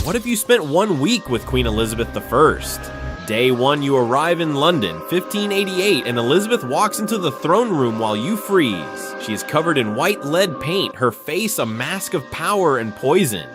What if you spent 1 week with Queen Elizabeth I? Day 1, you arrive in London, 1588, and Elizabeth walks into the throne room while you freeze. She is covered in white lead paint, her face a mask of power and poison.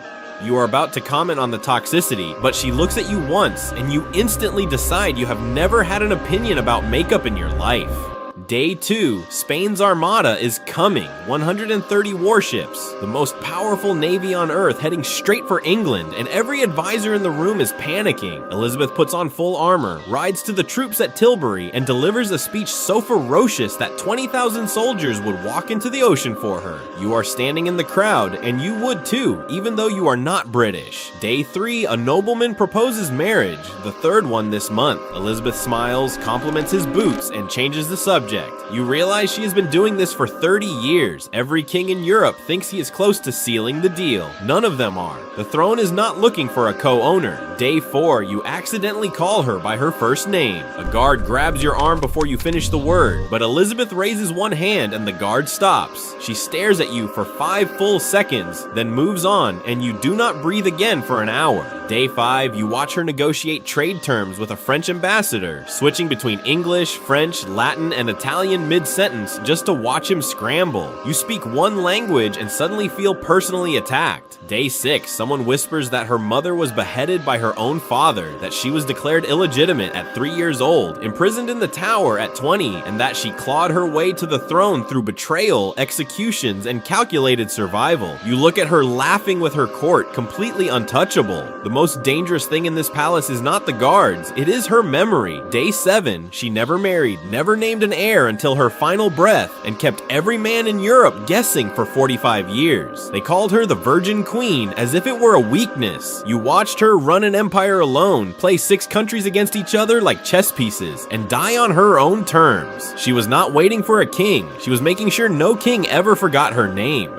You are about to comment on the toxicity, but she looks at you once, and you instantly decide you have never had an opinion about makeup in your life. Day 2, Spain's Armada is coming, 130 warships, the most powerful navy on Earth heading straight for England, and every advisor in the room is panicking. Elizabeth puts on full armor, rides to the troops at Tilbury, and delivers a speech so ferocious that 20,000 soldiers would walk into the ocean for her. You are standing in the crowd, and you would too, even though you are not British. Day 3, a nobleman proposes marriage, the third one this month. Elizabeth smiles, compliments his boots, and changes the subject. You realize she has been doing this for 30 years. Every king in Europe thinks he is close to sealing the deal. None of them are. The throne is not looking for a co-owner. Day 4, you accidentally call her by her first name. A guard grabs your arm before you finish the word, but Elizabeth raises one hand and the guard stops. She stares at you for 5 full seconds, then moves on, and you do not breathe again for an hour. Day 5, you watch her negotiate trade terms with a French ambassador, switching between English, French, Latin, and Italian mid-sentence just to watch him scramble. You speak one language and suddenly feel personally attacked. Day 6, someone whispers that her mother was beheaded by her own father, that she was declared illegitimate at 3 years old, imprisoned in the Tower at 20, and that she clawed her way to the throne through betrayal, executions, and calculated survival. You look at her laughing with her court, completely untouchable. The most dangerous thing in this palace is not the guards, it is her memory. Day 7, she never married, never named an heir until her final breath, and kept every man in Europe guessing for 45 years. They called her the Virgin Queen as if it were a weakness. You watched her run an empire alone, play 6 countries against each other like chess pieces, and die on her own terms. She was not waiting for a king, she was making sure no king ever forgot her name.